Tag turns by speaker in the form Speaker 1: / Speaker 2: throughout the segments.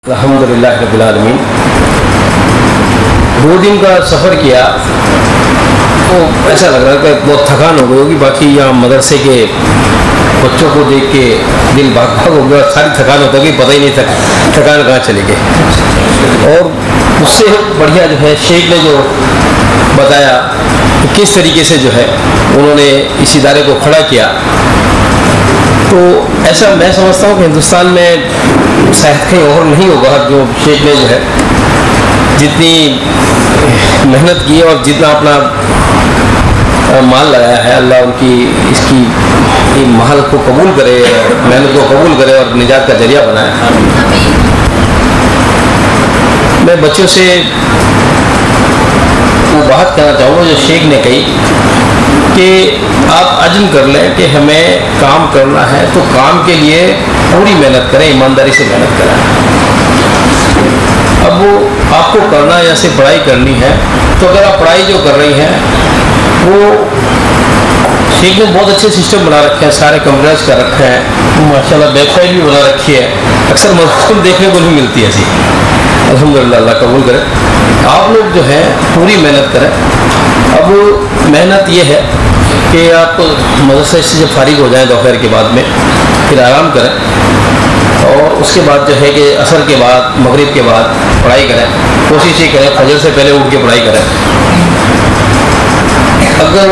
Speaker 1: अल्हम्दुलिल्लाह रब्बिल आलमीन। 2 दिन का सफ़र किया तो ऐसा लग रहा था कि बहुत थकान हो गई होगी। बाकी यहाँ मदरसे के बच्चों को देख के दिल भाग भाग हो गया, सारी थकान होता गई, पता ही नहीं था थकान कहाँ चली गई। और उससे बढ़िया जो है शेख ने जो बताया कि किस तरीके से जो है उन्होंने इस इदारे को खड़ा किया, तो ऐसा मैं समझता हूँ कि हिंदुस्तान में शायद कहीं और नहीं होगा जो शेख ने जो है जितनी मेहनत की और जितना अपना माल लगाया है। अल्लाह उनकी इसकी माल को कबूल करे, मेहनत को कबूल करे और निजात का जरिया बनाए। मैं बच्चों से वो बात कहना चाहूँगा जो शेख ने कही कि आप अज़्म कर लें कि हमें काम करना है तो काम के लिए पूरी मेहनत करें, ईमानदारी से मेहनत करें। अब वो आपको करना या से पढ़ाई करनी है तो अगर आप पढ़ाई जो कर रही हैं वो शेख ने बहुत अच्छे सिस्टम बना रखे हैं, सारे कंप्यूटर्स कर रखे हैं, माशाल्लाह वेबसाइट भी बना रखी है। अक्सर मस्जिद देखने को नहीं मिलती ऐसी। अल्हम्दुलिल्लाह, अल्लाह कबूल करे। आप लोग जो है पूरी मेहनत करें। अब मेहनत ये है कि आप मदरसे से जब फारिग हो जाएं दोपहर के बाद में फिर आराम करें और उसके बाद जो है कि असर के बाद मगरिब के बाद पढ़ाई करें। कोशिश ये करें फजर से पहले उठ के पढ़ाई करें। अगर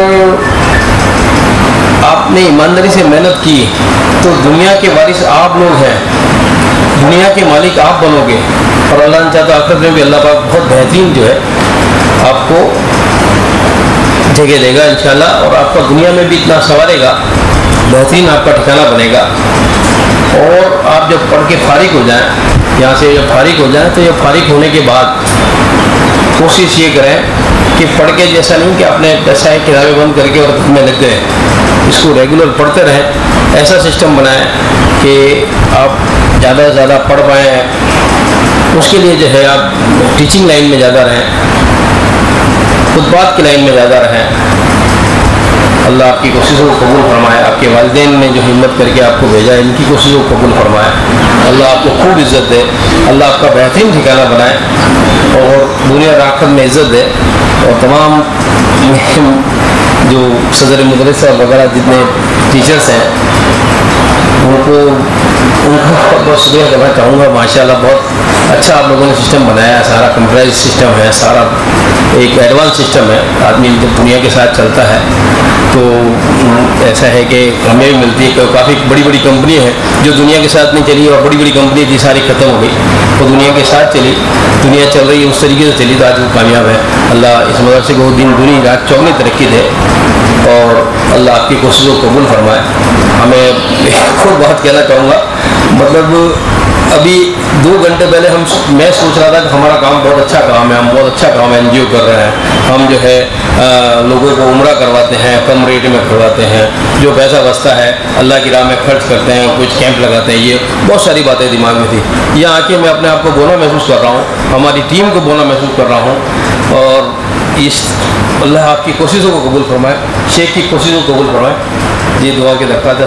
Speaker 1: आपने ईमानदारी से मेहनत की तो दुनिया के वारिस आप लोग हैं, दुनिया के मालिक आप बनोगे और अल्लाह ने चाहता आखिरत में भी अल्लाह पाक बहुत बेहतरीन जो है आपको जगह देगा इंशाल्लाह, और आपका दुनिया में भी इतना संवारेगा, बेहतरीन आपका ठिकाना बनेगा। और आप जब पढ़ के फारिग हो जाएं, यहाँ से जब फारिग हो जाएं तो ये फारिग होने के बाद कोशिश ये करें कि पढ़ के जैसा नहीं कि आपने ऐसा है किताबें बंद करके और में लग गए, इसको रेगुलर पढ़ते रहें। ऐसा सिस्टम बनाएं कि आप ज़्यादा से ज़्यादा पढ़ पाएँ। उसके लिए जो है आप टीचिंग लाइन में ज़्यादा रहें, खुतबात की लाइन में ज़्यादा रहें। अल्लाह आपकी कोशिशों को कबूल फरमाए। आपके वालिदैन ने जो हिम्मत करके आपको भेजा इनकी कोशिशों को कबूल फरमाए। अल्लाह आपको खूब इज़्ज़त दे, अल्लाह आपका बेहतरीन ठिकाना बनाए और दुनिया और आखिरत में इज़्ज़त दे। और तमाम जो सदर मदरसा वगैरह जितने टीचर्स हैं उनका बहुत शुक्रिया करना चाहूँगा। माशाल्लाह बहुत अच्छा आप लोगों ने सिस्टम बनाया है, सारा कंप्यूटराइज सिस्टम है, सारा एक एडवांस सिस्टम है। आदमी जब दुनिया के साथ चलता है तो ऐसा है कि हमें भी मिलती है। काफ़ी बड़ी बड़ी कंपनी है जो दुनिया के साथ नहीं चली और बड़ी बड़ी कंपनी थी सारी ख़त्म हो गई, तो दुनिया के साथ चली, दुनिया चल रही है उस तरीके से चली तो आज वो कामयाब है। अल्लाह इस मदरसे को दिन दुनी रात चौगनी तरक्की दे और अल्लाह आपकी कोशिशों को कबूल फरमाए। हमें खुद बात कहना चाहूँगा, मतलब अभी 2 घंटे पहले मैं सोच रहा था कि हमारा काम बहुत अच्छा काम है, हम बहुत अच्छा काम NGO कर रहे हैं। हम जो है लोगों को उम्रा करवाते हैं, कम रेट में करवाते हैं, जो पैसा बचता है अल्लाह की राह में खर्च करते हैं, कुछ कैंप लगाते हैं। ये बहुत सारी बातें दिमाग में थी। यहाँ आके मैं अपने आप को बोना महसूस कर रहा हूँ, हमारी टीम को बोना महसूस कर रहा हूँ। और इस अल्लाह आपकी कोशिशों को कबूल फरमाए, शेख की कोशिशों को कबूल फरमाए। ये दुआ की दरख्वास्त है।